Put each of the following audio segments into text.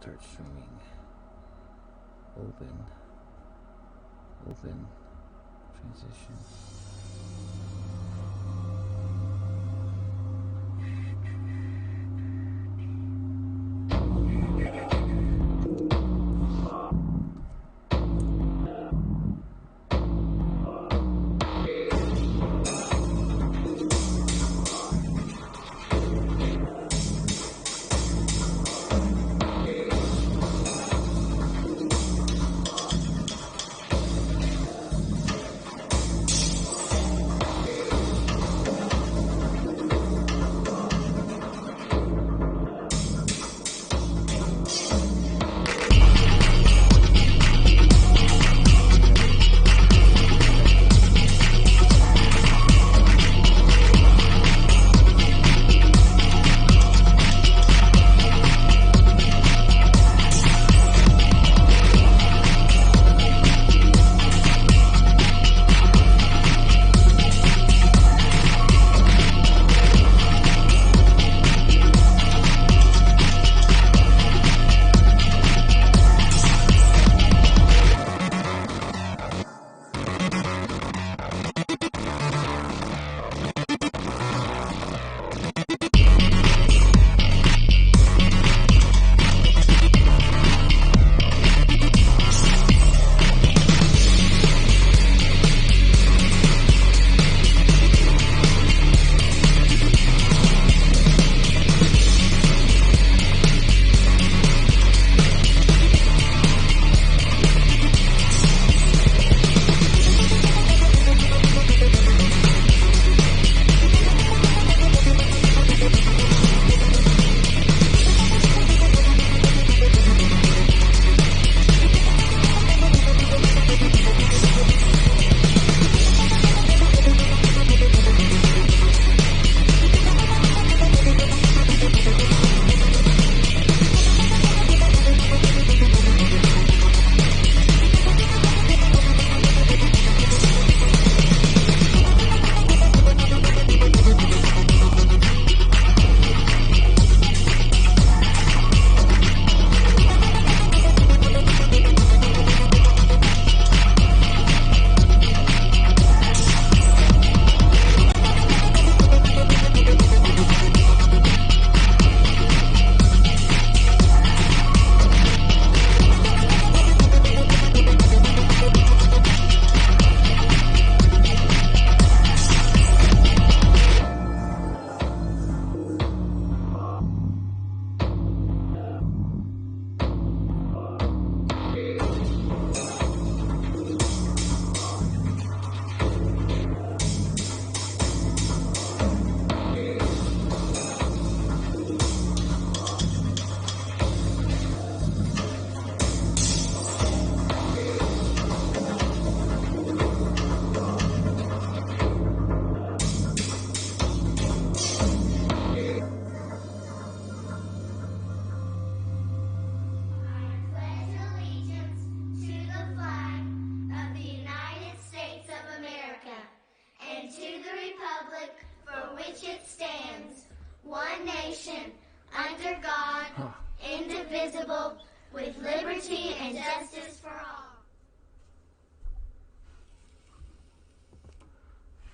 Start streaming. Open. Transition.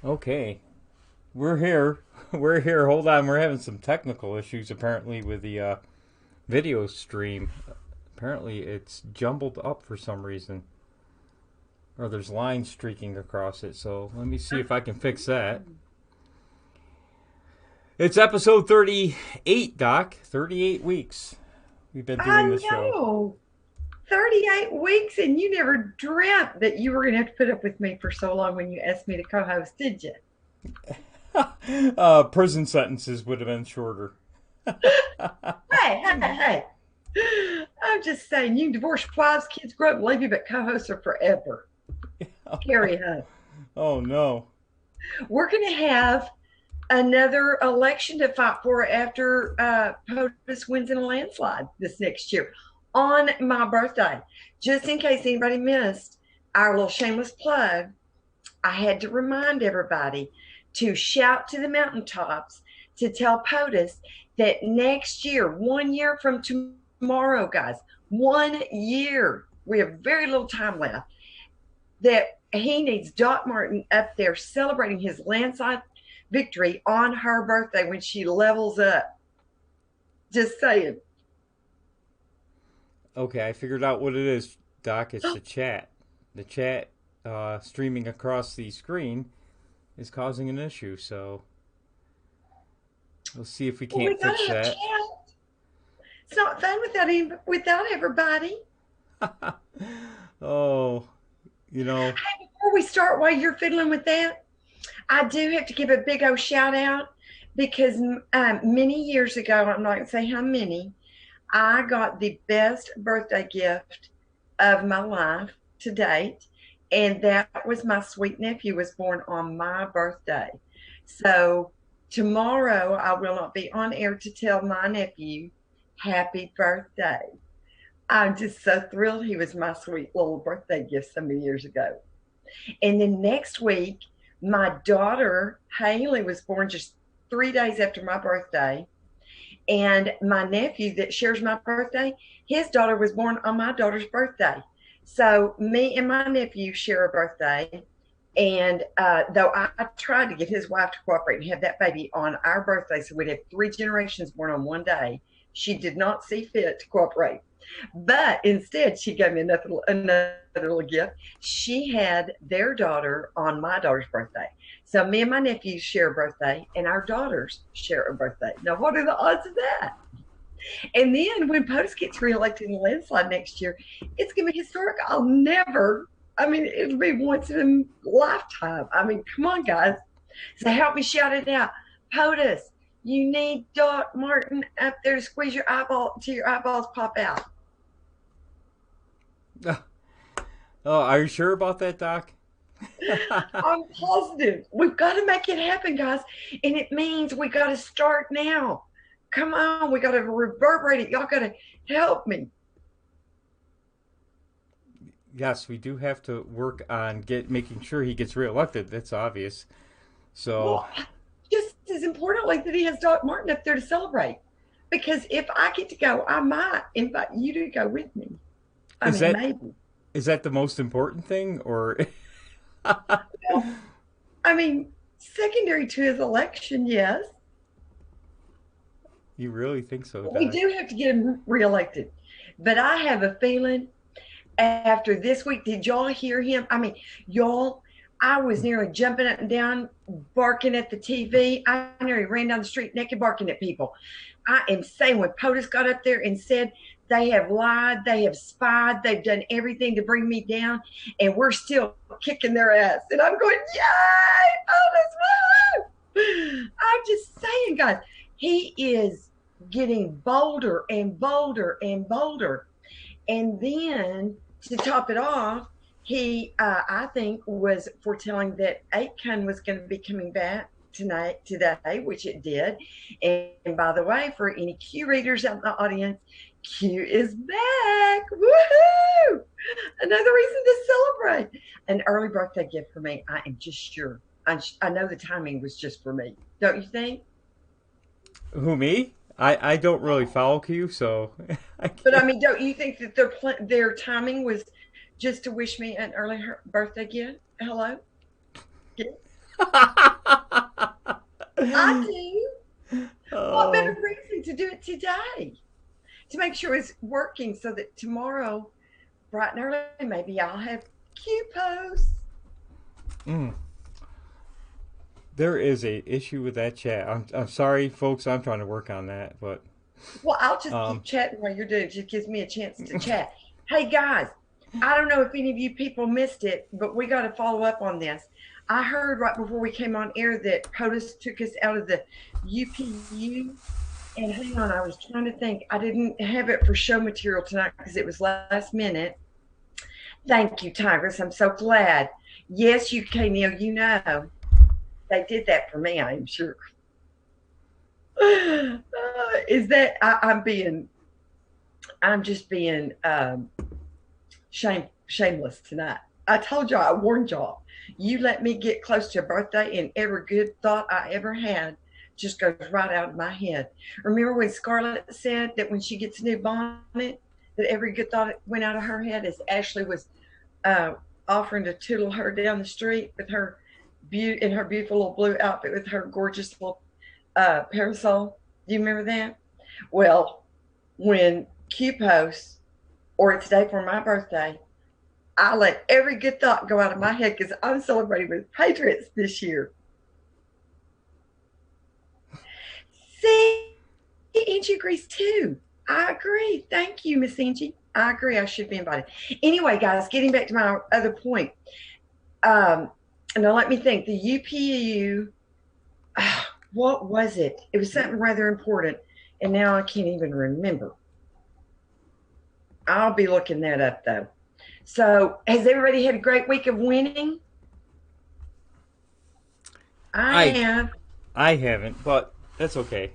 Okay, we're here. We're here. Hold on, we're having some technical issues apparently with the video stream. Apparently, it's jumbled up for some reason, or there's lines streaking across it. So let me see if I can fix that. It's episode 38, Doc. 38 weeks we've been doing this show. 38 weeks, and you never dreamt that you were going to have to put up with me for so long when you asked me to co-host, did you? Prison sentences would have been shorter. Hey. I'm just saying, you can divorce wives, kids grow up and leave you, but co-hosts are forever. Carry on. Oh, no. We're going to have another election to fight for after POTUS wins in a landslide this next year on my birthday. Just in case anybody missed our little shameless plug, I had to remind everybody to shout to the mountaintops to tell POTUS that next year, 1 year from tomorrow, tomorrow, guys, 1 year. We have very little time left. That he needs Doc Martin up there celebrating his landslide victory on her birthday when she levels up. Just saying. Okay, I figured out what it is, Doc. It's the chat. The chat streaming across the screen is causing an issue. So we'll see if we Well, we can't gotta fix have that. chat. It's not fun without everybody. Oh, you know, Hey, before we start, while you're fiddling with that, I do have to give a big old shout out because many years ago, I'm not going to say how many, I got the best birthday gift of my life to date, and that was my sweet nephew was born on my birthday. So tomorrow I will not be on air to tell my nephew happy birthday. I'm just so thrilled he was my sweet little birthday gift so many years ago. And then next week, my daughter Haley was born just 3 days after my birthday. And my nephew that shares my birthday, his daughter was born on my daughter's birthday. So me and my nephew share a birthday. And though I tried to get his wife to cooperate and have that baby on our birthday, so we'd have three generations born on one day, she did not see fit to cooperate. But instead, she gave me another little gift. She had their daughter on my daughter's birthday. So me and my nephews share a birthday, and our daughters share a birthday. Now, what are the odds of that? And then when POTUS gets reelected in the landslide next year, it's going to be historic. I'll never, I mean, it'll be once in a lifetime. I mean, come on, guys. So help me shout it out. POTUS, you need Doc Martin up there to squeeze your eyeball till your eyeballs pop out. oh, are you sure about that, Doc? I'm positive. We've got to make it happen, guys. And it means we got to start now. Come on, we got to reverberate it. Y'all got to help me. Yes, we do have to work on making sure he gets reelected. That's obvious. So, Well, just as importantly, that he has Doc Martin up there to celebrate. Because if I get to go, I might invite you to go with me. I is mean, that maybe. is that the most important thing, or Well, I mean, secondary to his election, yes. you really think so, We Doc? do have to get him reelected. But I have a feeling after this week, did y'all hear him? I mean, y'all, I was nearly jumping up and down, barking at the TV. I nearly ran down the street naked, barking at people. I am saying when POTUS got up there and said they have lied, they have spied, they've done everything to bring me down, and we're still kicking their ass. And I'm going, yay, POTUS, woo! I'm just saying, guys, he is getting bolder and bolder and bolder. And then to top it off, he, I think, was foretelling that Aitken was going to be coming back today, which it did. And by the way, for any Q readers out in the audience, Q is back. Woohoo! Another reason to celebrate. An early birthday gift for me. I am just sure. I know the timing was just for me. Don't you think? Who, me? I don't really follow Q, so I But I can't. mean, don't you think that their timing was just to wish me an early birthday gift? Hello? Yeah, I do. What better oh, reason to do it today? To make sure it's working so that tomorrow, bright and early, maybe I'll have Q posts. mm. There is a issue with that chat. I'm sorry, folks. I'm trying to work on that, but Well, I'll just um, keep chatting while you're doing it. It just gives me a chance to chat. Hey, guys, I don't know if any of you people missed it, but we got to follow up on this. I heard right before we came on air that POTUS took us out of the UPU. And hang on, I was trying to think. I didn't have it for show material tonight because it was last minute. Thank you, Tigress. I'm so glad. Yes, UK Neil, you know they did that for me. I'm sure. Is that I'm just being shameless tonight. I told y'all, I warned y'all. You let me get close to a birthday, and every good thought I ever had just goes right out of my head. Remember when Scarlett said that when she gets a new bonnet, that every good thought went out of her head as Ashley was uh, offering to tootle her down the street with her in her beautiful little blue outfit with her gorgeous little parasol. Do you remember that? Well, when Q posts or it's day for my birthday, I let every good thought go out of my head because I'm celebrating with Patriots this year. See, Angie agrees too. I agree. Thank you, Miss Angie. I agree. I should be invited. Anyway, guys, getting back to my other point. Now let me think. The UPU, what was it? It was something rather important, and now I can't even remember. I'll be looking that up though. So, has everybody had a great week of winning? I I have. I haven't, but that's okay.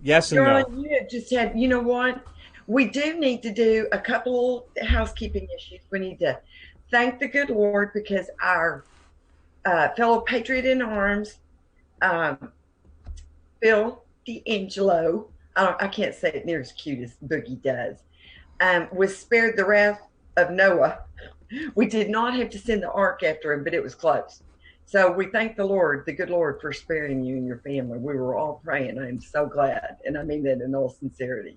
Yes and Darling, no. you have just had, you know what? We do need to do a couple housekeeping issues. We need to thank the good Lord because our fellow patriot in arms, um, Phil D'Angelo, I can't say it near as cute as Boogie does, was spared the wrath of Noah. We did not have to send the ark after him, but it was close. So we thank the Lord, the good Lord, for sparing you and your family. We were all praying. I'm so glad. And I mean that in all sincerity.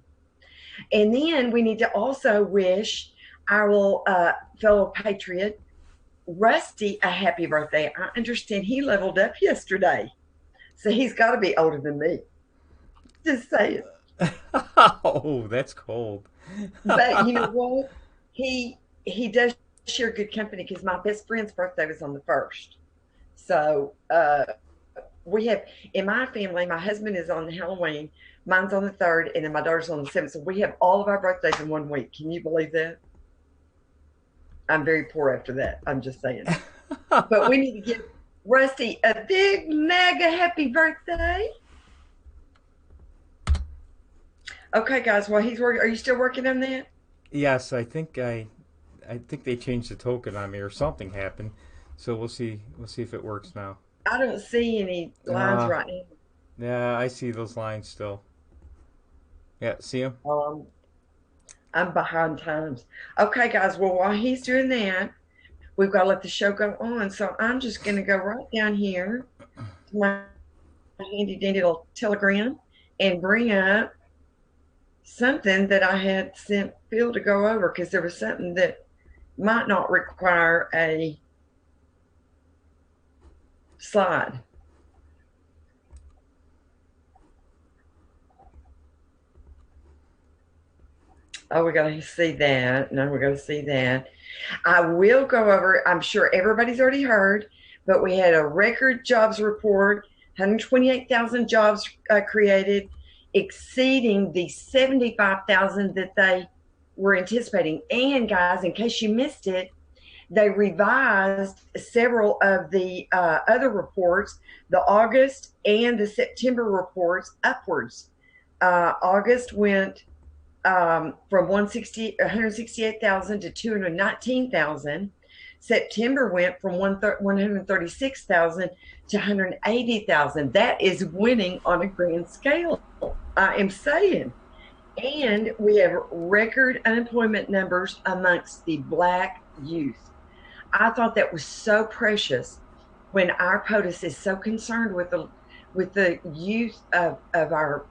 And then we need to also wish our fellow patriot, Rusty, a happy birthday. I understand he leveled up yesterday. So he's got to be older than me. Just saying. Oh, that's cold. But you know what? He does share good company because my best friend's birthday was on the 1st. So we have in my family, my husband is on Halloween, mine's on the 3rd, and then my daughter's on the 7th. So we have all of our birthdays in one week. Can you believe that? I'm very poor after that. I'm just saying. But we need to give Rusty a big mega happy birthday. Okay, guys. Well, he's working. Are you still working on that? Yes, I think they changed the token on me or something happened. So we'll see. We'll see if it works now. I don't see any lines Uh, right now. yeah, I see those lines still. Yeah, see them? Um, I'm behind times. Okay, guys. Well, while he's doing that, we've got to let the show go on. So I'm just going to go right down here to my handy dandy little telegram and bring up something that I had sent Phil to go over because there was something that might not require a slide. Oh, we got to see that. No, we got to see that. I will go over, I'm sure everybody's already heard, but we had a record jobs report, 128,000 jobs created, exceeding the 75,000 that they were anticipating. And guys, in case you missed it, they revised several of the other reports, the August and the September reports upwards. August went from 168,000 to 219,000. September went from 136,000 to 180,000. That is winning on a grand scale. I am saying. And we have record unemployment numbers amongst the Black youth. I thought that was so precious when our POTUS is so concerned with the youth of our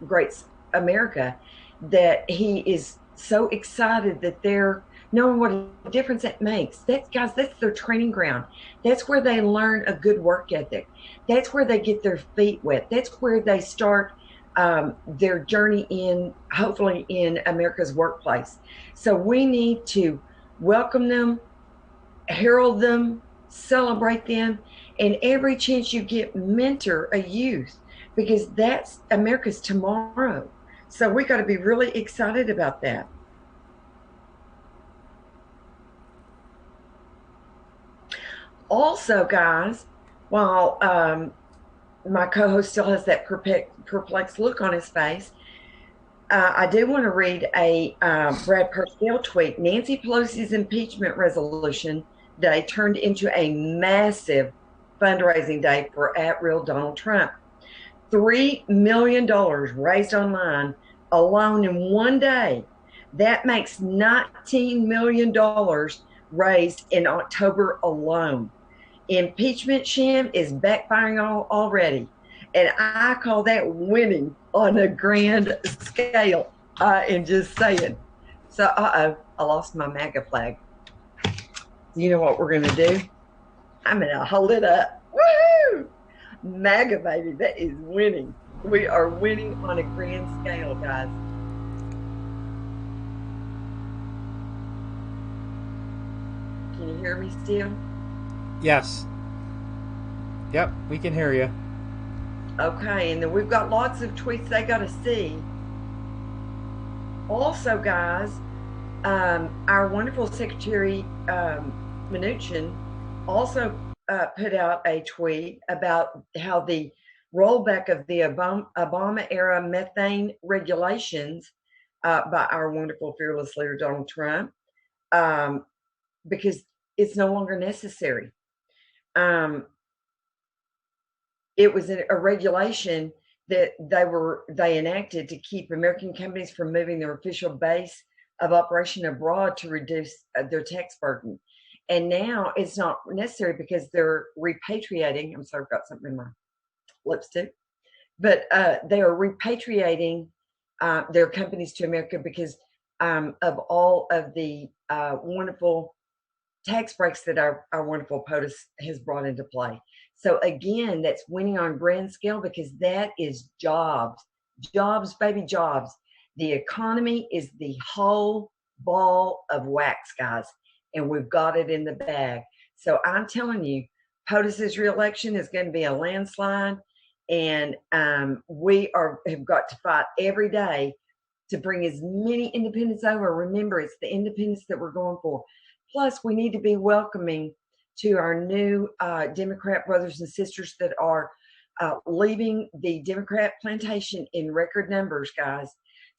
great America that he is so excited that they're knowing what a difference that makes. That's guys, that's their training ground. That's where they learn a good work ethic. That's where they get their feet wet. That's where they start their journey in, hopefully, in America's workplace. So we need to welcome them, herald them, celebrate them, and every chance you get, mentor a youth because that's America's tomorrow. So we got to be really excited about that. Also, guys, while my co-host still has that perplexed look on his face, I do want to read a Brad Purcell tweet. Nancy Pelosi's impeachment resolution day turned into a massive fundraising day for @real Donald Trump. $3 million raised online alone in one day. That makes $19 million raised in October alone. Impeachment sham is backfiring already. And I call that winning on a grand scale. I am just saying. So, I lost my MAGA flag. You know what we're going to do? I'm going to hold it up. Woohoo! MAGA, baby, that is winning. We are winning on a grand scale, guys. Can you hear me still? Yes. Yep, we can hear you. Okay, and then we've got lots of tweets they got to see. Also, guys, our wonderful Secretary Mnuchin also put out a tweet about how the rollback of the Obama era methane regulations by our wonderful fearless leader Donald Trump, because it's no longer necessary. It was a regulation that they enacted to keep American companies from moving their official base of operation abroad to reduce their tax burden. And now it's not necessary because they're repatriating. I'm sorry, I've got something in my lipstick. But they are repatriating their companies to America because of all of the wonderful tax breaks that our wonderful POTUS has brought into play. So again, that's winning on grand scale because that is jobs. Jobs, baby, jobs. The economy is the whole ball of wax, guys, and we've got it in the bag. So I'm telling you, POTUS's reelection is going to be a landslide, and we have got to fight every day to bring as many independents over. Remember, it's the independents that we're going for. Plus, we need to be welcoming to our new Democrat brothers and sisters that are leaving the Democrat plantation in record numbers, guys.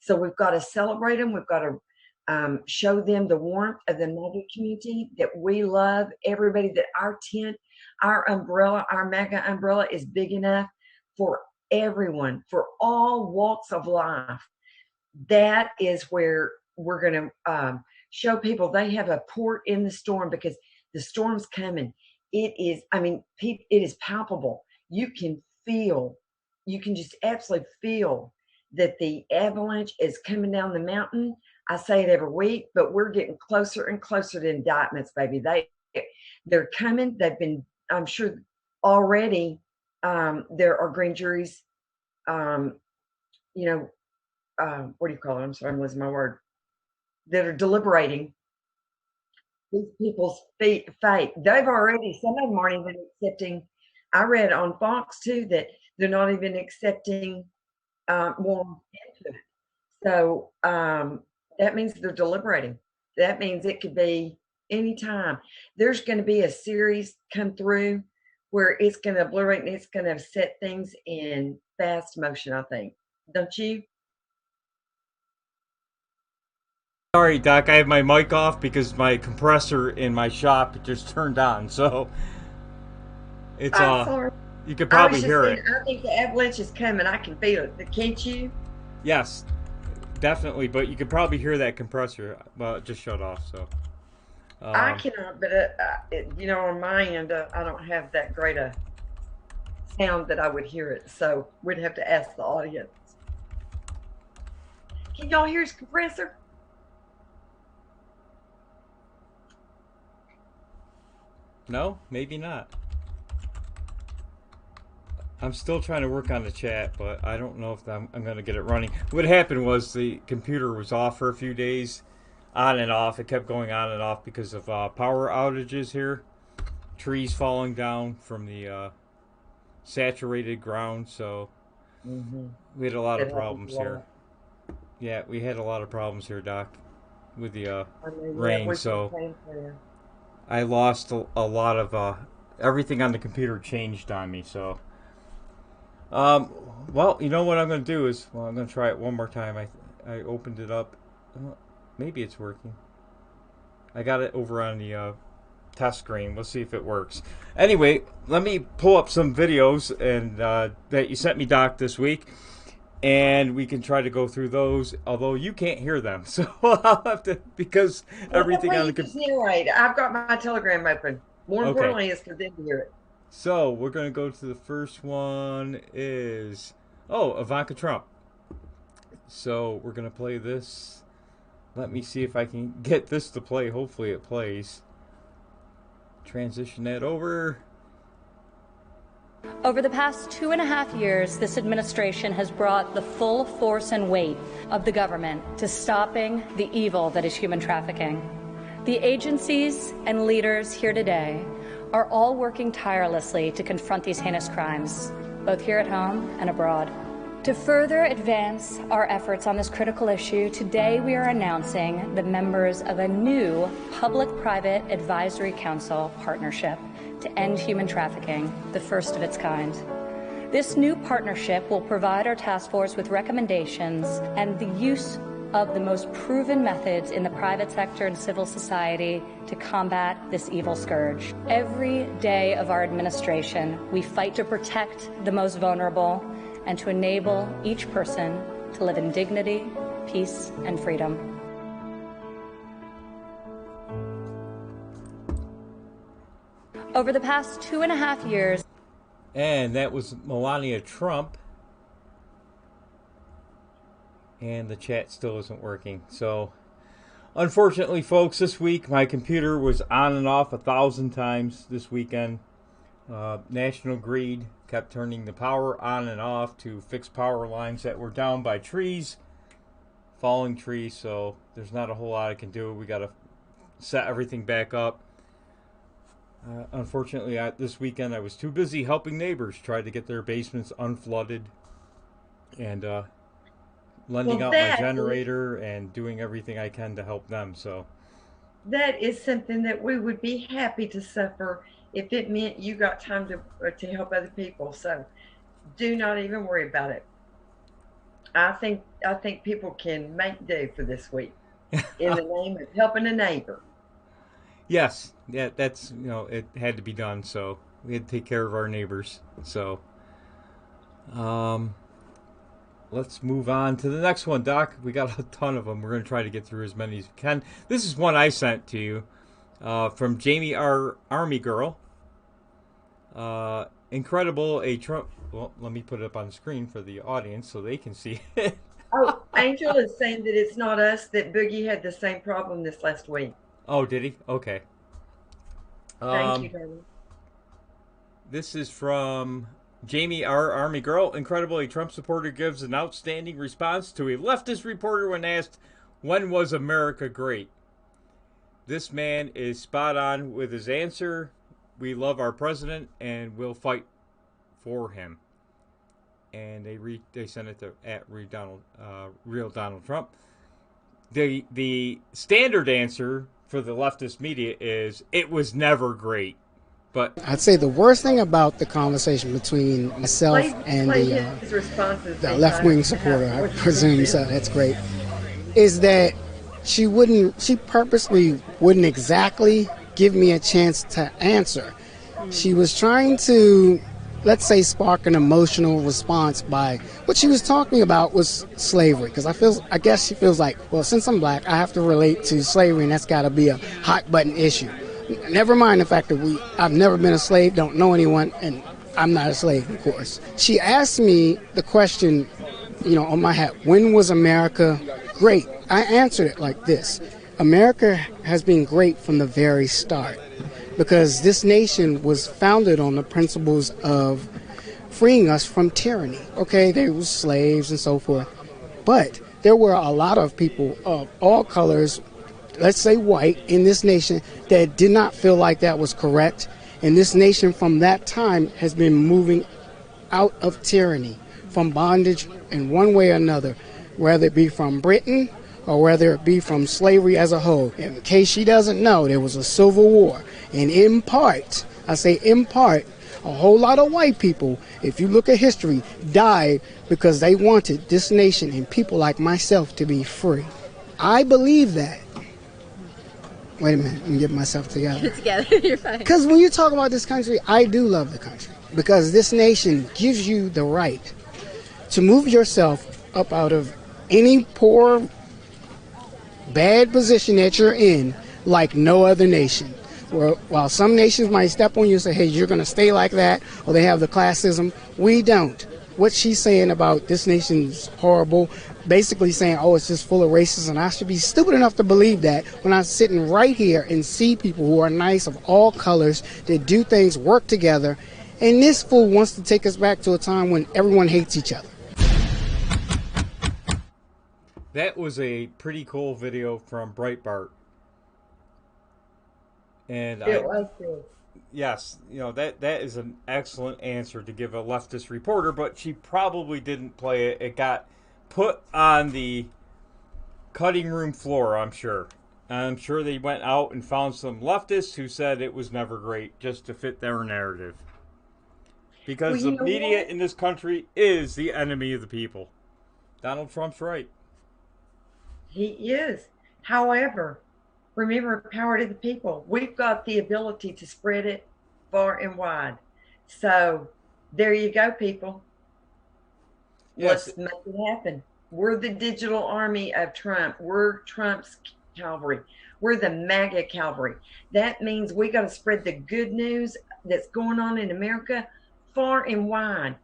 So we've got to celebrate them. We've got to show them the warmth of the MAGA community that we love. Everybody, that our tent, our umbrella, our MAGA umbrella is big enough for everyone, for all walks of life. That is where we're going to show people they have a port in the storm, because the storm's coming. It is, it is palpable. You can just absolutely feel that the avalanche is coming down the mountain. I say it every week, but we're getting closer and closer to indictments, baby. They're coming. They've been, I'm sure already, there are grand juries, what do you call it? I'm sorry, I'm losing my word. That are deliberating these people's fate. They've already, some of them aren't even accepting. I read on Fox too that they're not even accepting more input. So that means they're deliberating. That means it could be any time. There's going to be a series come through where it's going to obliterate and it's going to set things in fast motion, I think. Don't you? Sorry, Doc, I have my mic off because my compressor in my shop just turned on, so it's I'm sorry. you could I probably was just hear saying, it. I think the avalanche is coming. I can feel it. Can't you? Yes, definitely, but you could probably hear that compressor. Well, it just shut off, so I um, cannot, but on my end, I don't have that great a sound that I would hear it. So we'd have to ask the audience. Can y'all hear his compressor? no, maybe not. I'm still trying to work on the chat, but I don't know if I'm going to get it running. What happened was the computer was off for a few days, on and off. It kept going on and off because of power outages here, trees falling down from the saturated ground. So Mm-hmm. we had a lot It of happens a problems here. lot. Yeah, we had a lot of problems here, Doc, with the Yeah, rain. we feel So pain for you. I lost a lot of everything on the computer changed on me. So well, you know what I'm going to do is, I'm going to try it one more time. I opened it up. Maybe it's working. I got it over on the test screen. We'll see if it works. Anyway, let me pull up some videos and that you sent me, Doc, this week, and we can try to go through those. Although you can't hear them, so I'll have to, because everything on the computer. Narrate. I've got my Telegram open. More importantly, is for them to hear it. So we're going to go to the first one. Is Ivanka Trump. So we're going to play this. Let me see if I can get this to play. Hopefully it plays. Transition that over. Over the past 2.5 years, this administration has brought the full force and weight of the government to stopping the evil that is human trafficking. The agencies and leaders here today are all working tirelessly to confront these heinous crimes, both here at home and abroad. To further advance our efforts on this critical issue, today we are announcing the members of a new Public-Private Advisory Council partnership to end human trafficking, the first of its kind. This new partnership will provide our task force with recommendations and the use of the most proven methods in the private sector and civil society to combat this evil scourge. Every day of our administration, we fight to protect the most vulnerable and to enable each person to live in dignity, peace, and freedom. Over the past 2.5 years. And that was Melania Trump. And the chat still isn't working. So, unfortunately, folks, this week my computer was on and off 1,000 times this weekend. National Grid kept turning the power on and off to fix power lines that were down by trees, falling trees. So there's not a whole lot I can do. We got to set everything back up. Unfortunately, this weekend I was too busy helping neighbors try to get their basements unflooded and lending out my generator and doing everything I can to help them. So that is something that we would be happy to suffer if it meant you got time to help other people. So do not even worry about it. I think people can make do for this week in the name of helping a neighbor. Yes, yeah, that's, it had to be done, so we had to take care of our neighbors. So let's move on to the next one, Doc. We got a ton of them. We're going to try to get through as many as we can. This is one I sent to you from Jamie R. Army Girl. Incredible, a Trump. Well, let me put it up on the screen for the audience so they can see it. Oh, Angel is saying that it's not us, that Boogie had the same problem this last week. Oh, did he? Okay. Thank you, darling. This is from Jamie R. Army Girl. Incredible, a Trump supporter gives an outstanding response to a leftist reporter when asked, when was America great? This man is spot on with his answer. We love our president and we'll fight for him. And they sent it to Real Donald Trump. The standard answer for the leftist media is it was never great. But I'd say the worst thing about the conversation between myself and the left-wing supporter, I presume, so that's great, is that she purposely wouldn't exactly give me a chance to answer. She was trying to, let's say, spark an emotional response by what she was talking about was slavery, because I guess she feels like, well, since I'm black, I have to relate to slavery, and that's got to be a hot button issue. Never mind the fact that I've never been a slave, don't know anyone, and I'm not a slave, of course. She asked me the question, on my hat, when was America great? I answered it like this: America has been great from the very start, because this nation was founded on the principles of freeing us from tyranny. Okay, there was slaves and so forth, but there were a lot of people of all colors, let's say white, in this nation that did not feel like that was correct. And this nation from that time has been moving out of tyranny, from bondage in one way or another, whether it be from Britain or whether it be from slavery as a whole. In case she doesn't know, there was a civil war. And in part, I say in part, a whole lot of white people, if you look at history, died because they wanted this nation and people like myself to be free. I believe that. Wait a minute, let me get myself together. Together, you're fine. Because when you talk about this country, I do love the country. Because this nation gives you the right to move yourself up out of any poor, bad position that you're in like no other nation. While some nations might step on you and say, hey, you're going to stay like that, or they have the classism, we don't. What she's saying about this nation's horrible, basically saying, oh, it's just full of racism, and I should be stupid enough to believe that when I'm sitting right here and see people who are nice of all colors, that do things, work together, and this fool wants to take us back to a time when everyone hates each other. That was a pretty cool video from Breitbart. And it was good. Yes, you know, that is an excellent answer to give a leftist reporter, but she probably didn't play it. It got put on the cutting room floor, I'm sure. I'm sure they went out and found some leftists who said it was never great just to fit their narrative. Because the media in this country is the enemy of the people. Donald Trump's right. He is. However, remember, power to the people. We've got the ability to spread it far and wide. So there you go, people. Yes. Let's make it happen. We're the digital army of Trump. We're Trump's cavalry. We're the MAGA cavalry. That means we got to spread the good news that's going on in America far and wide.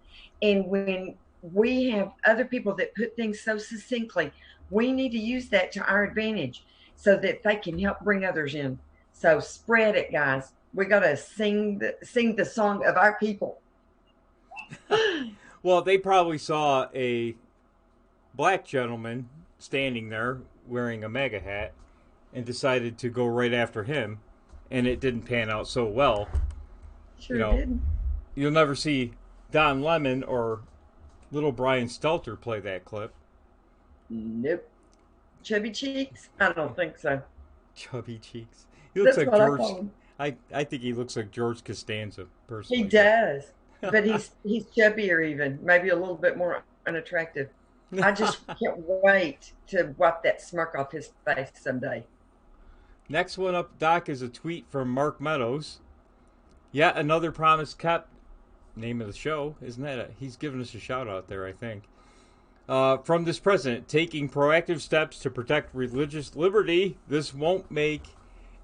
And when we have other people that put things so succinctly, we need to use that to our advantage so that they can help bring others in. So spread it, guys. We got to sing the song of our people. Well, they probably saw a black gentleman standing there wearing a MAGA hat and decided to go right after him, and it didn't pan out so well. Sure didn't. You'll never see Don Lemon or little Brian Stelter play that clip. Nope. Chubby Cheeks? I don't think so. Chubby Cheeks. He looks That's like what George. I think he looks like George Costanza, personally. He does. But he's chubbier even, maybe a little bit more unattractive. I just can't wait to wipe that smirk off his face someday. Next one up, Doc, is a tweet from Mark Meadows. Yet another promise kept. Name of the show, isn't that? He's giving us a shout out there, I think. From this president, taking proactive steps to protect religious liberty. This won't make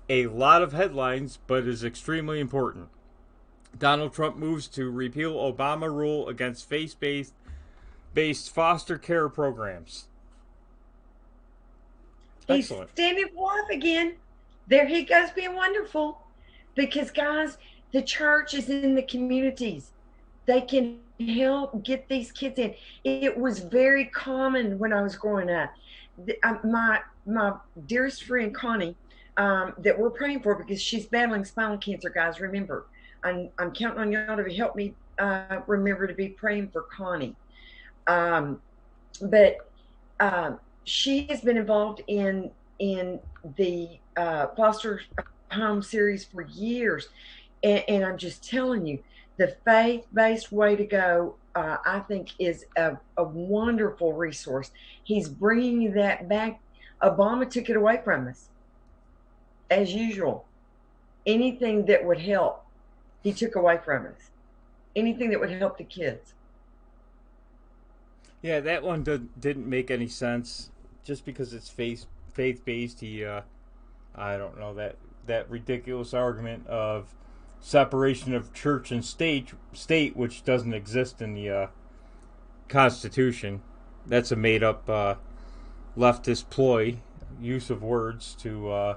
a lot of headlines, but is extremely important. Donald Trump moves to repeal Obama rule against faith-based foster care programs. Excellent. He's standing for life again. There he goes, being wonderful. Because, guys, the church is in the communities. They can help get these kids in. It was very common when I was growing up. My dearest friend, Connie, that we're praying for because she's battling spinal cancer, guys, remember. I'm counting on y'all to help me remember to be praying for Connie. But she has been involved in the foster home series for years. And I'm just telling you, the faith-based way to go, I think, is a wonderful resource. He's bringing that back. Obama took it away from us, as usual. Anything that would help, he took away from us. Anything that would help the kids. Yeah, that one didn't make any sense. Just because it's faith-based, I don't know, that ridiculous argument of separation of church and state, which doesn't exist in the Constitution. That's a made-up leftist ploy, use of words to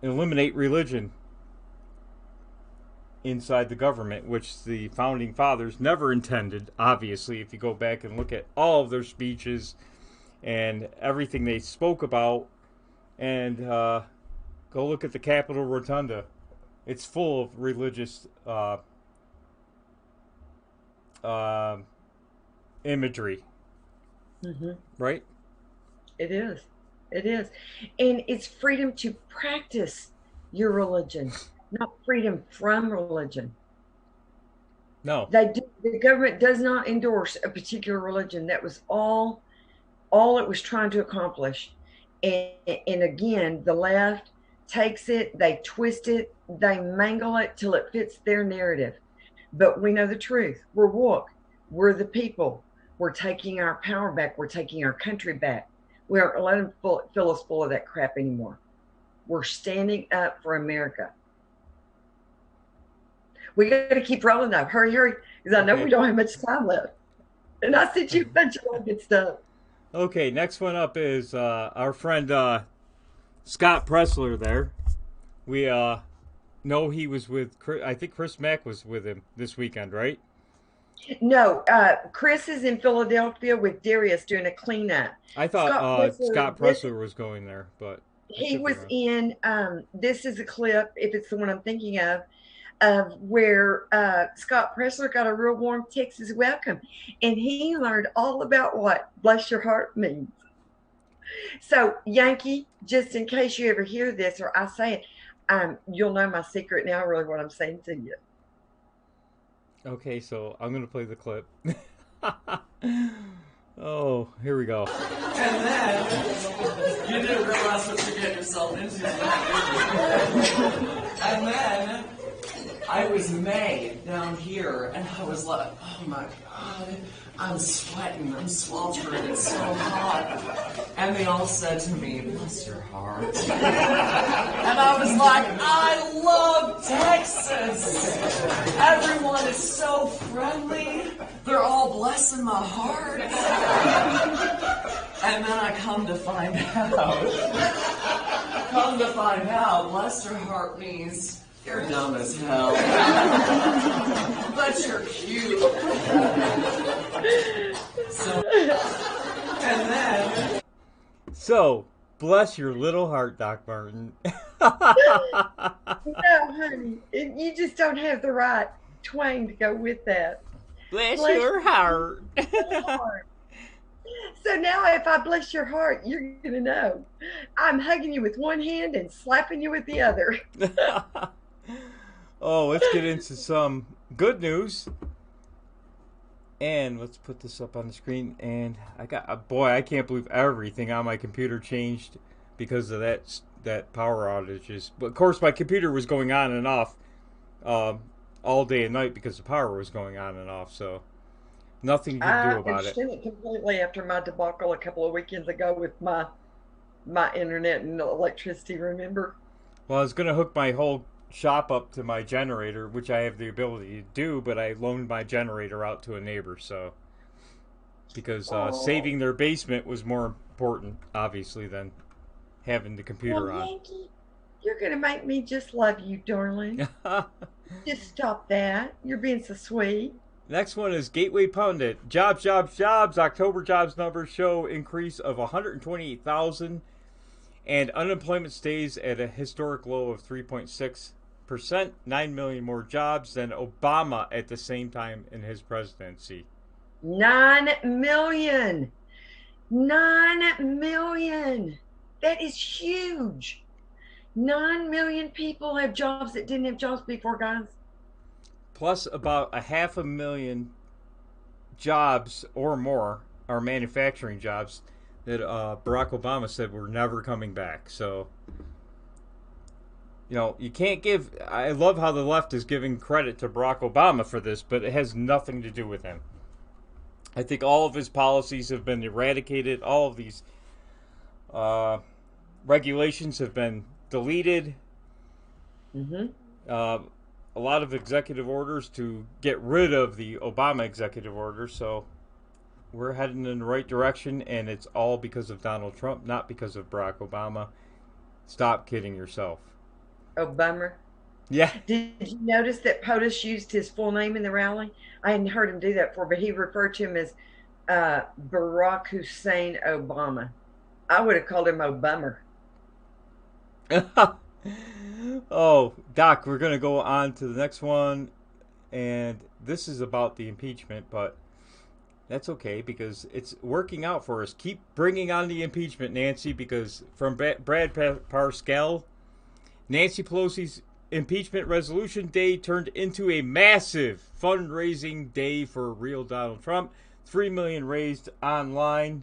eliminate religion inside the government, which the founding fathers never intended. Obviously, if you go back and look at all of their speeches and everything they spoke about, and go look at the Capitol Rotunda, it's full of religious imagery. Mm-hmm. Right? It is. It is. And it's freedom to practice your religion, not freedom from religion. No. The government does not endorse a particular religion. That was all it was trying to accomplish. And again, the left takes it, they twist it, they mangle it till it fits their narrative. But we know the truth. We're woke. We're the people. We're taking our power back. We're taking our country back. We aren't letting them fill us full of that crap anymore. We're standing up for America. We got to keep rolling though. Hurry, hurry, because I know we don't have much time left. And I sent you a bunch of good stuff. Okay, next one up is our friend Scott Presler there. We know he was with, I think Chris Mack was with him this weekend, right? No, Chris is in Philadelphia with Darius doing a cleanup. I thought Scott Presler was going there, but he was in, this is a clip, if it's the one I'm thinking of where Scott Presler got a real warm Texas welcome. And he learned all about what bless your heart means. So, Yankee, just in case you ever hear this or I say it, you'll know my secret now, really, what I'm saying to you. Okay, so I'm going to play the clip. Oh, here we go. And then, you didn't realize what you get yourself into. And then, I was May down here, and I was like, oh my God, I'm sweating, I'm sweltering, it's so hot. And they all said to me, bless your heart. And I was like, I love Texas. Everyone is so friendly. They're all blessing my heart. And then I come to find out, bless your heart means you're dumb as hell. But you're cute. So, bless your little heart, Doc Martin. No, honey. You just don't have the right twang to go with that. Bless your heart. So now if I bless your heart, you're going to know. I'm hugging you with one hand and slapping you with the other. Oh, let's get into some good news. And let's put this up on the screen. And I can't believe everything on my computer changed because of that power outages. But of course, my computer was going on and off all day and night because the power was going on and off. So nothing you can do about it. I understand it completely after my debacle a couple of weekends ago with my internet and electricity. Remember? Well, I was going to hook my whole shop up to my generator, which I have the ability to do, but I loaned my generator out to a neighbor, so because saving their basement was more important, obviously, than having the computer on. Yankee, you're gonna make me just love you, darling. Just stop that. You're being so sweet. Next one is Gateway Pundit. Jobs, jobs, jobs. October jobs numbers show increase of 128,000. And unemployment stays at a historic low of 3.6%, 9 million more jobs than Obama at the same time in his presidency. 9 million. 9 million. That is huge. 9 million people have jobs that didn't have jobs before, guys. Plus about 500,000 jobs or more are manufacturing jobs that Barack Obama said were never coming back. So, you know, you can't give... I love how the left is giving credit to Barack Obama for this, but it has nothing to do with him. I think all of his policies have been eradicated. All of these regulations have been deleted. Mm-hmm. A lot of executive orders to get rid of the Obama executive orders, so we're heading in the right direction, and it's all because of Donald Trump, not because of Barack Obama. Stop kidding yourself. Obama. Yeah. Did you notice that POTUS used his full name in the rally? I hadn't heard him do that before, but he referred to him as Barack Hussein Obama. I would have called him Obama. Oh, Doc, we're going to go on to the next one, and this is about the impeachment, but that's okay because it's working out for us. Keep bringing on the impeachment, Nancy, because from Brad Parscale, Nancy Pelosi's impeachment resolution day turned into a massive fundraising day for real Donald Trump. $3 million raised online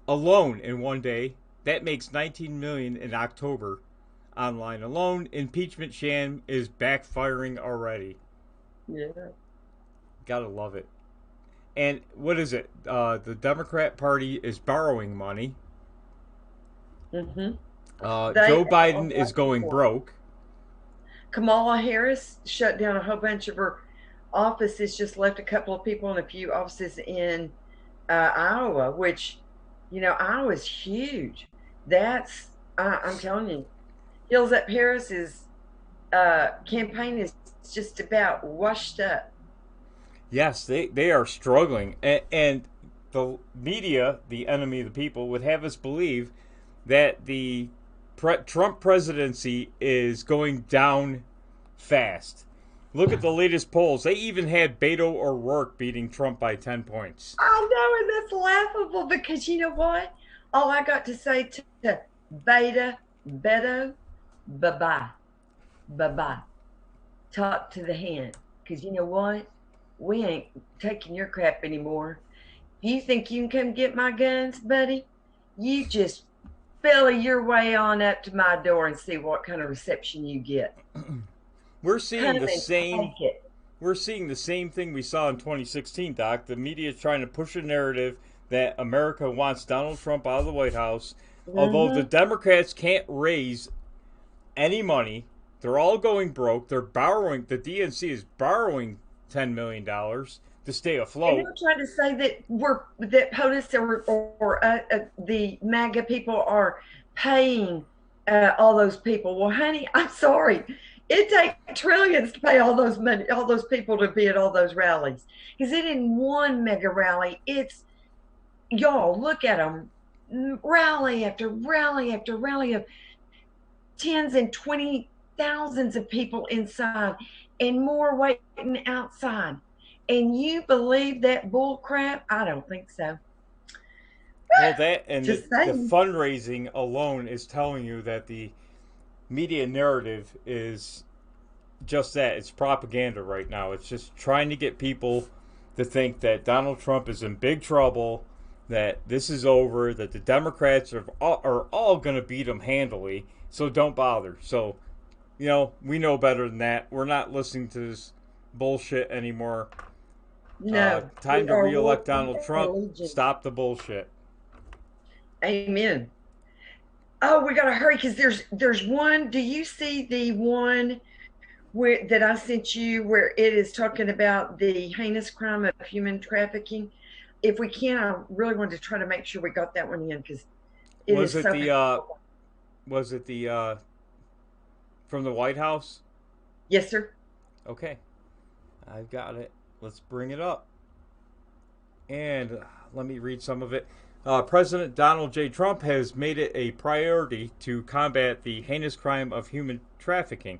alone in one day That makes 19 million in October online alone. Impeachment sham is backfiring already. Yeah. Gotta love it. And what is it? The Democrat Party is borrowing money. Mm-hmm. Joe Biden is going broke. Kamala Harris shut down a whole bunch of her offices, just left a couple of people in a few offices in Iowa, which, Iowa's huge. I'm telling you, Hills Up Harris's campaign is just about washed up. Yes, they are struggling. And the media, the enemy of the people, would have us believe that the Trump presidency is going down fast. Look at the latest polls. They even had Beto O'Rourke beating Trump by 10 points. I know, and that's laughable because you know what? All I got to say to Beto, bye-bye. Bye-bye. Talk to the hand. Because you know what? We ain't taking your crap anymore. You think you can come get my guns, buddy? You just belly your way on up to my door and see what kind of reception you get. We're seeing the same. We're seeing the same thing we saw in 2016, Doc. The media is trying to push a narrative that America wants Donald Trump out of the White House. Mm-hmm. Although the Democrats can't raise any money, they're all going broke. They're borrowing. The DNC is borrowing $10 million to stay afloat. And they're trying to say that POTUS or the MAGA people are paying all those people. Well, honey, I'm sorry. It takes trillions to pay all those people to be at all those rallies. Because it in one mega rally, it's, y'all, look at them, rally after rally after rally of tens and 20 thousands of people inside and more waiting outside. And you believe that bull crap? I don't think so. Well, that and the fundraising alone is telling you that the media narrative is just that. It's propaganda right now. It's just trying to get people to think that Donald Trump is in big trouble, that this is over, that the Democrats are all going to beat him handily, so don't bother. So, we know better than that. We're not listening to this bullshit anymore. No. Time to re-elect Donald Trump. Stop the bullshit. Amen. Oh, we gotta hurry because there's one. Do you see the one that I sent you where it is talking about the heinous crime of human trafficking? If we can, I really wanted to try to make sure we got that one in because was it the from the White House? Yes, sir. Okay, I've got it. Let's bring it up. And let me read some of it. President Donald J. Trump has made it a priority to combat the heinous crime of human trafficking.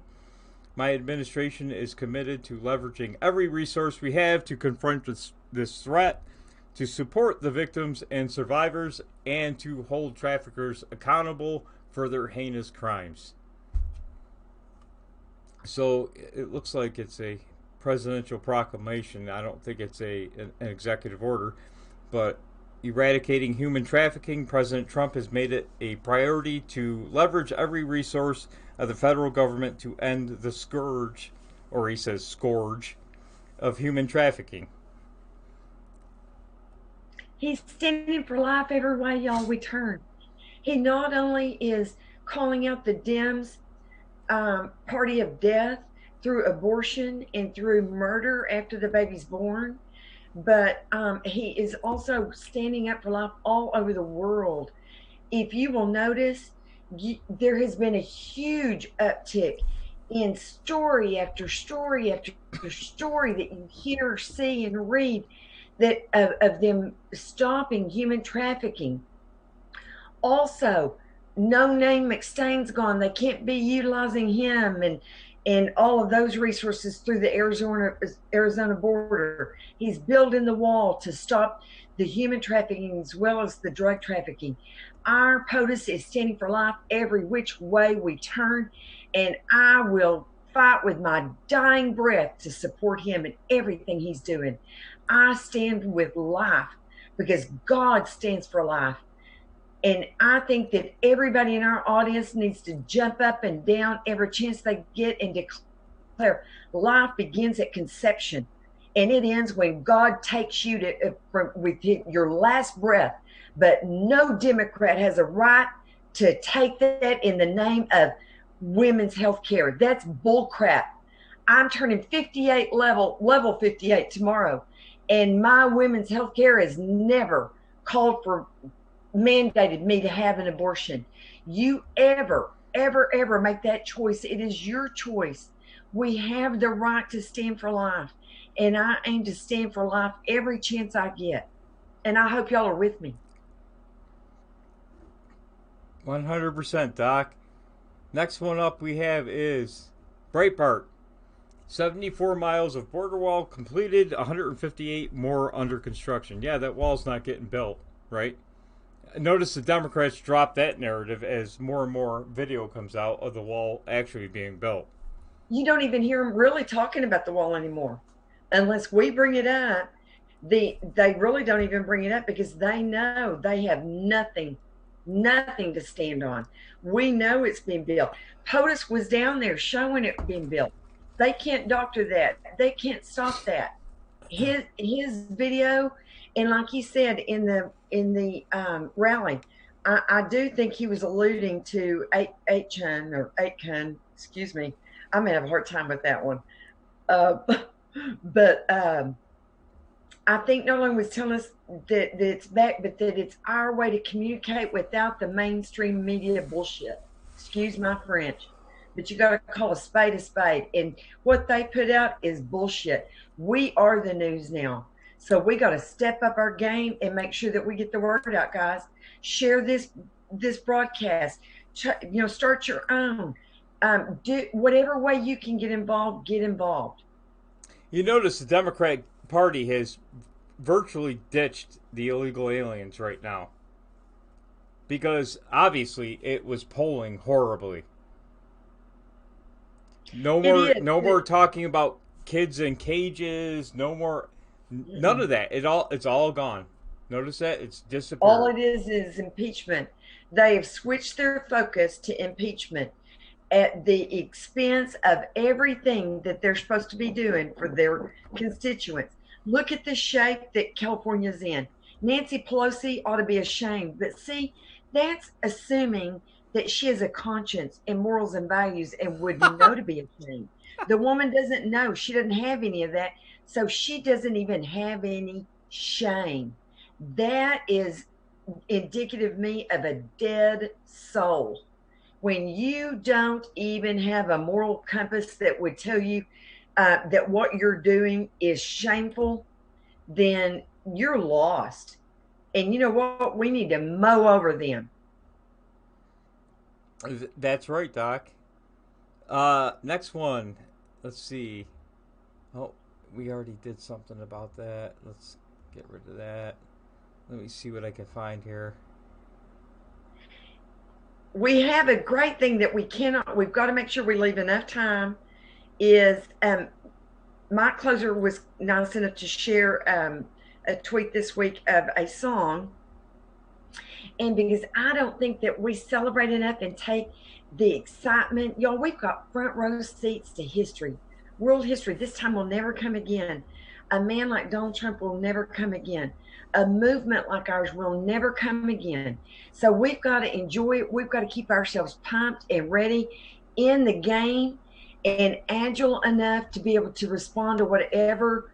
My administration is committed to leveraging every resource we have to confront this threat, to support the victims and survivors, and to hold traffickers accountable for their heinous crimes. So it looks like it's a presidential proclamation. I don't think it's an executive order, but eradicating human trafficking, President Trump has made it a priority to leverage every resource of the federal government to end the scourge, or he says scourge, of human trafficking. He's standing for life every way y'all we turn. He not only is calling out the Dems party of death through abortion and through murder after the baby's born, but he is also standing up for life all over the world. If you will notice, there has been a huge uptick in story after story after story that you hear, see, and read that of them stopping human trafficking. Also, No Name McStain's gone. They can't be utilizing him and all of those resources through the Arizona border. He's building the wall to stop the human trafficking as well as the drug trafficking. Our POTUS is standing for life every which way we turn, and I will fight with my dying breath to support him in everything he's doing. I stand with life because God stands for life. And I think that everybody in our audience needs to jump up and down every chance they get and declare life begins at conception and it ends when God takes you to with your last breath. But no Democrat has a right to take that in the name of women's health care. That's bullcrap. I'm turning 58 level 58 tomorrow, and my women's health care has never called for mandated me to have an abortion. You ever make that choice, it is your choice. We have the right to stand for life, and I aim to stand for life every chance I get. And I hope y'all are with me. 100%, Doc. Next one up we have is Breitbart. 74 miles of border wall completed, 158 more under construction. Yeah, that wall's not getting built, right? Notice the Democrats drop that narrative as more and more video comes out of the wall actually being built. You don't even hear them really talking about the wall anymore. Unless we bring it up, they really don't even bring it up because they know they have nothing to stand on. We know it's been built. POTUS was down there showing it being built. They can't doctor that. They can't stop that. His video, and like he said in the rally, I do think he was alluding to Aitken, excuse me. I'm gonna have a hard time with that one. But I think not only was telling us that it's back, but that it's our way to communicate without the mainstream media bullshit. Excuse my French, but you got to call a spade, and what they put out is bullshit. We are the news now, so we got to step up our game and make sure that we get the word out, guys. Share this broadcast. Start your own. Do whatever way you can get involved. Get involved. You notice the Democratic Party has virtually ditched the illegal aliens right now because obviously it was polling horribly. No more talking about kids in cages. No more, none of that. It's all gone. Notice that it's disappeared. All it is impeachment. They have switched their focus to impeachment at the expense of everything that they're supposed to be doing for their constituents. Look at the shape that California's in. Nancy Pelosi ought to be ashamed. But see, that's assuming that she has a conscience and morals and values and would know to be ashamed. The woman doesn't know. She doesn't have any of that. So she doesn't even have any shame. That is indicative of me of a dead soul. When you don't even have a moral compass that would tell you that what you're doing is shameful, then you're lost. And you know what? We need to mow over them. That's right, Doc. Next one. Let's see. Oh, we already did something about that. Let's get rid of that. Let me see what I can find here. We have a great thing that we've got to make sure we leave enough time is my closer was nice enough to share a tweet this week of a song. And because I don't think that we celebrate enough and take the excitement, y'all, we've got front row seats to history, world history. This time will never come again. A man like Donald Trump will never come again. A movement like ours will never come again. So we've got to enjoy it. We've got to keep ourselves pumped and ready in the game and agile enough to be able to respond to whatever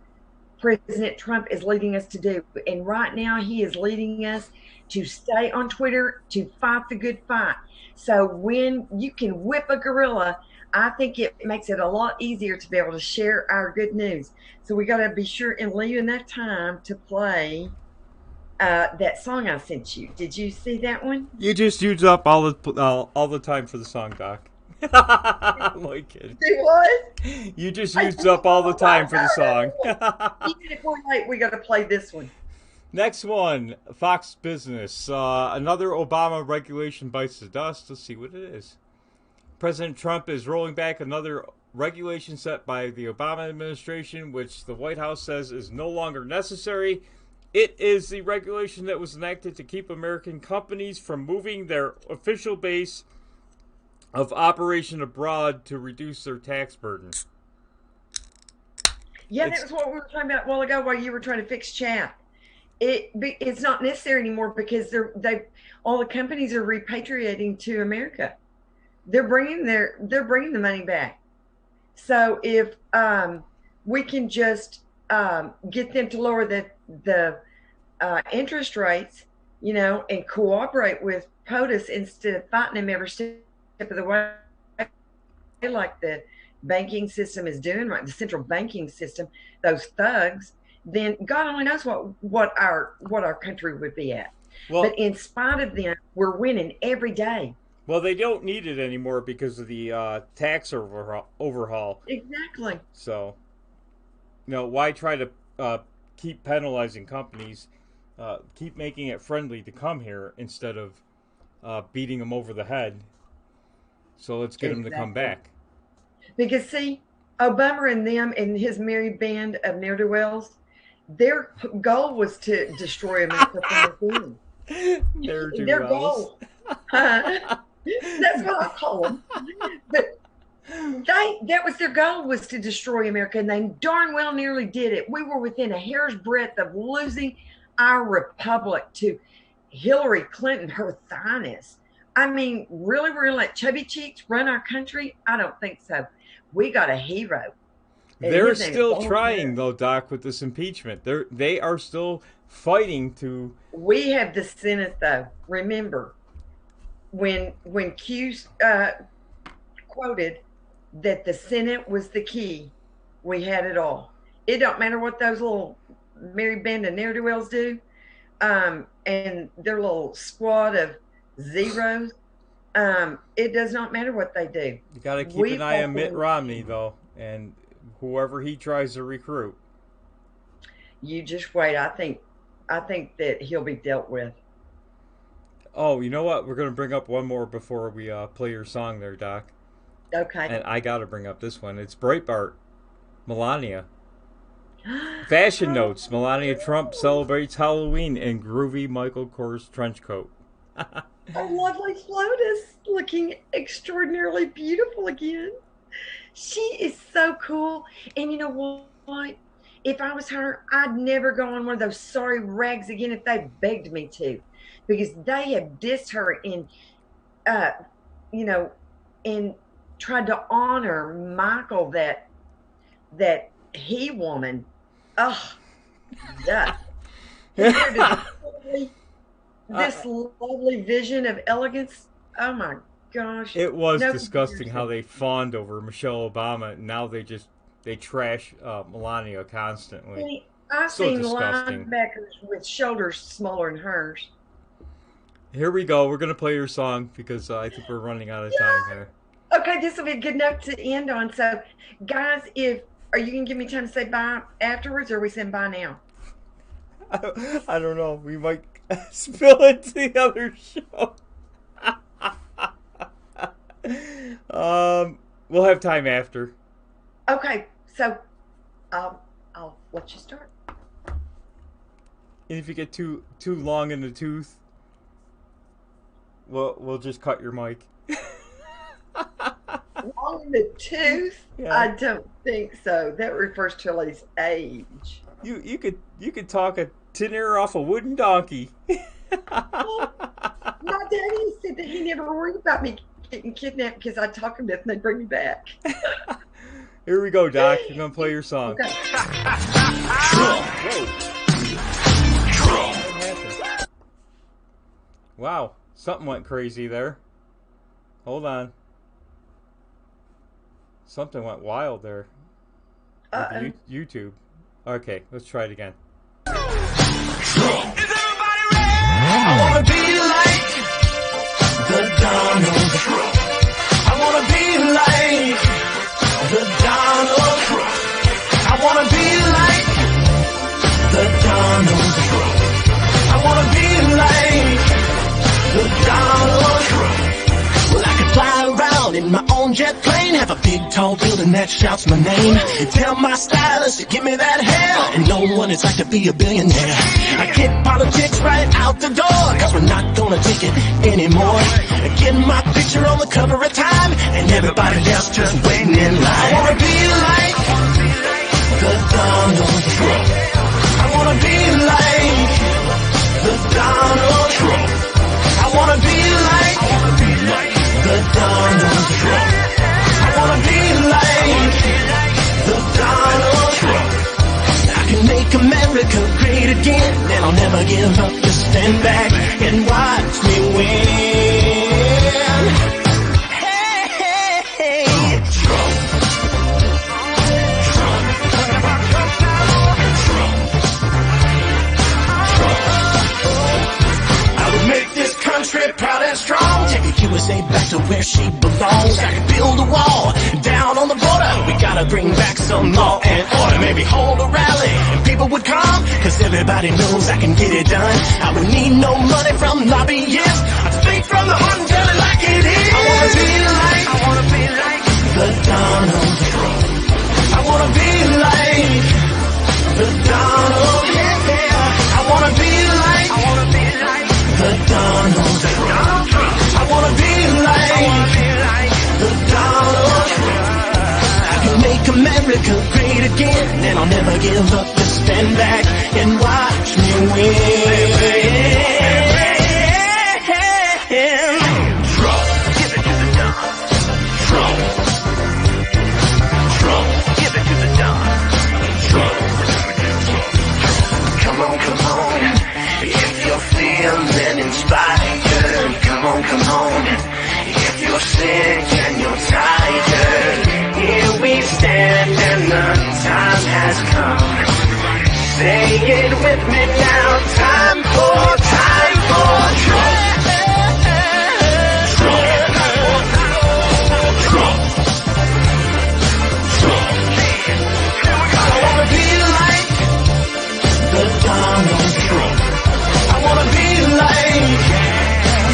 President Trump is leading us to do. And right now he is leading us to stay on Twitter, to fight the good fight. So when you can whip a gorilla, I think it makes it a lot easier to be able to share our good news. So we got to be sure and leave enough time to play that song I sent you. Did you see that one? You just used up all the time for the song, Doc. I'm only kidding. Do what? You just used up all the time for the song. Even if we're late, we got to play this one. Next one, Fox Business. Another Obama regulation bites the dust. Let's see what it is. President Trump is rolling back another regulation set by the Obama administration, which the White House says is no longer necessary. It is the regulation that was enacted to keep American companies from moving their official base of operation abroad to reduce their tax burden. Yeah, that was what we were talking about a while ago while you were trying to fix chat. It's not necessary anymore because all the companies are repatriating to America. They're bringing the money back. So if we can just get them to lower the interest rates, and cooperate with POTUS instead of fighting them every step of the way, like the banking system is doing, right? The central banking system, those thugs. Then God only knows what our country would be at. Well, but in spite of them, we're winning every day. Well, they don't need it anymore because of the tax overhaul. Exactly. So, why try to keep penalizing companies? Keep making it friendly to come here instead of beating them over the head. So let's get them to come back. Because see, Obama and them and his merry band of ne'er-do-wells, their goal was to destroy America from within. Their goal. That's what I call them. But that was their goal, was to destroy America, and they darn well nearly did it. We were within a hair's breadth of losing our republic to Hillary Clinton, her thighness. I mean, really, we're going to let Chubby Cheeks run our country? I don't think so. We got a hero. They're still trying, though, Doc, with this impeachment. They are still fighting to... We have the Senate, though. Remember, when Q quoted that the Senate was the key, we had it all. It don't matter what those little merry band of ne'er-do-wells do, and their little squad of zeros. It does not matter what they do. You got to keep an eye on Mitt Romney, though, and whoever he tries to recruit. You just wait. I think that he'll be dealt with. Oh, you know what? We're going to bring up one more before we play your song there, Doc. Okay. And I got to bring up this one. It's Breitbart. Melania. Fashion notes. Melania Trump celebrates Halloween in groovy Michael Kors trench coat. A lovely Flotus, looking extraordinarily beautiful again. She is so cool. And you know what? If I was her, I'd never go on one of those sorry rags again if they begged me to. Because they have dissed her and tried to honor Michael, that he woman. Ugh. Yeah. This lovely vision of elegance. Oh my gosh. It was disgusting how they fawned over Michelle Obama, and now they trash Melania constantly. I've seen linebackers with shoulders smaller than hers. Here we go. We're going to play your song because I think we're running out of time here. Okay, this will be a good note to end on. So, guys, are you going to give me time to say bye afterwards, or are we saying bye now? I don't know. We might spill it to the other show. We'll have time after. Okay, so I'll let you start. And if you get too long in the tooth, we'll just cut your mic. Long in the tooth? Yeah. I don't think so. That refers to his age. You could talk a tin ear off a wooden donkey. Well, my daddy said that he never worried about me getting kidnapped because I'd talk him to and they'd bring me back. Here we go, Doc. You're gonna play your song. Okay. Wow, something went crazy there. Hold on. Something went wild there. YouTube. Okay, let's try it again. Is everybody ready? I wanna be like the Donald Trump. I wanna be like the Donald Trump. I wanna be like the Donald Trump. I wanna be like the Donald Trump. Well, I could fly around in my own jet plane, have a big tall building that shouts my name. Tell my stylist to give me that hair, and no one is like to be a billionaire. I get politics right out the door, cause we're not gonna take it anymore. Get my picture on the cover of Time, and everybody else just waiting in line. I wanna be like the Donald Trump. I wanna be like the Donald Trump. I wanna be like the Donald Trump. I wanna be like the Donald Trump. I can make America great again, and I'll never give up. Just stand back and watch me win. Hey, hey, hey. Trump. Country proud and strong, take the USA back to where she belongs. I can build a wall down on the border. We gotta bring back some law and order. Maybe hold a rally and people would come, cause everybody knows I can get it done. I would need no money from lobbyists. I'd speak from the heart and tell it like it is. I wanna be like the Donald Trump. I wanna be like the Donald. Yeah, I wanna be like the Donald Trump. I wanna be like the Donald Trump. I can make America great again, and I'll never give up. Just stand back and watch me win. Trump, give it to the Don. Trump, Trump, give it to the Don. Trump, come on, come on. If you're feeling inspired, come on. If you're sick and you're tired, here we stand and the time has come. Say it with me now, time for Trump. I wanna be like the Donald Trump. I wanna be like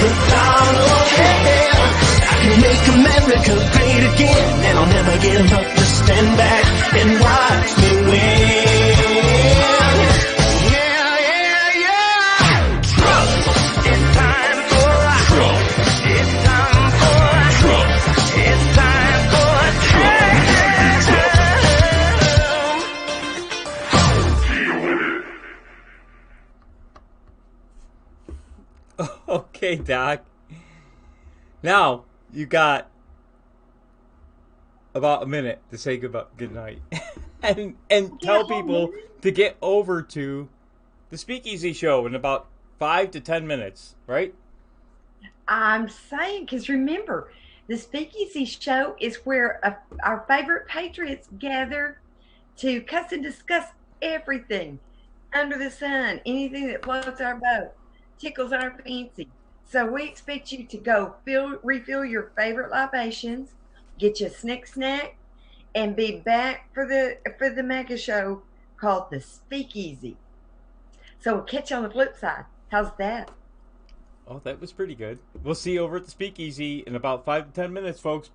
the Donald Trump. I can make America great again, and I'll never give up. Just stand back and watch me win. Yeah. Trump. It's time for Trump. It's time for Trump. It's time for Trump. Okay, Doc. Now you got about a minute to say good night, and tell people to get over to the Speakeasy Show in about 5 to 10 minutes, right? I'm saying, because remember, the Speakeasy Show is where our favorite patriots gather to cuss and discuss everything under the sun, anything that floats our boat, tickles our fancy. So we expect you to go refill your favorite libations, get you a snack, and be back for the mega show called the Speakeasy. So we'll catch you on the flip side. How's that? Oh, that was pretty good. We'll see you over at the Speakeasy in about 5 to 10 minutes, folks.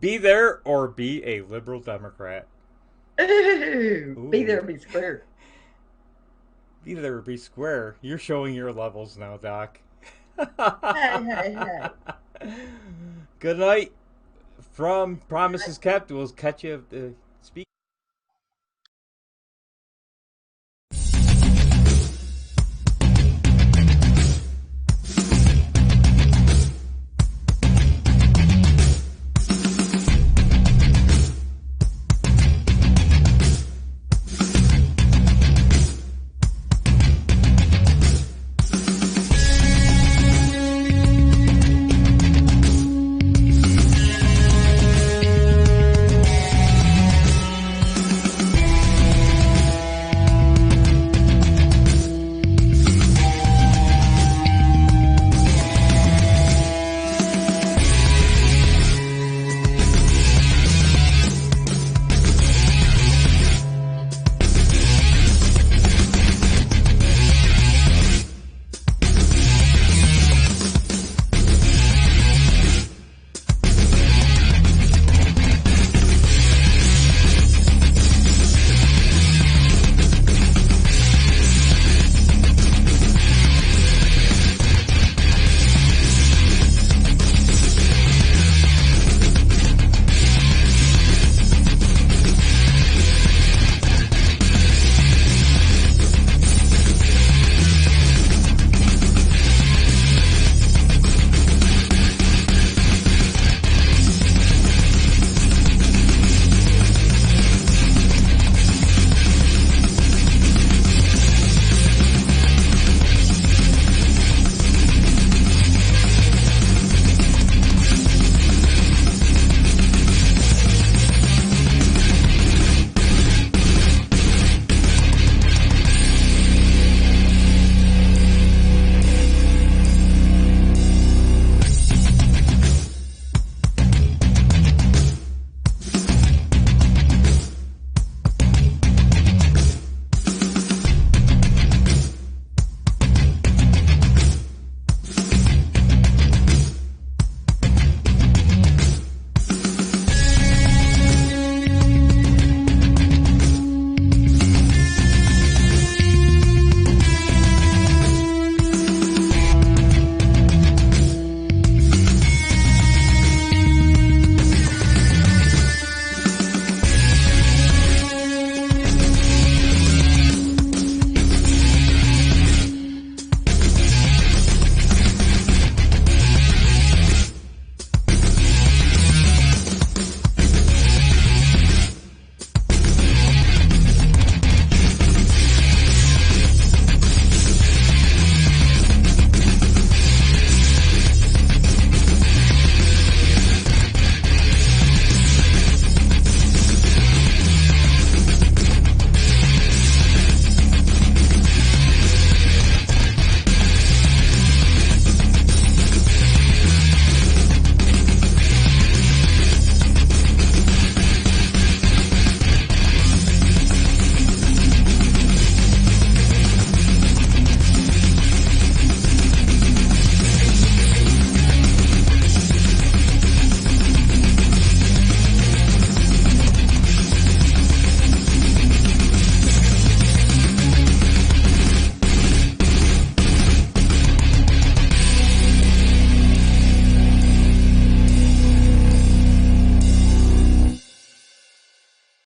Be there or be a liberal Democrat. Ooh. Be there or be square. Be there or be square. You're showing your levels now, Doc. Hey. Good night from Promises Kept. We'll catch you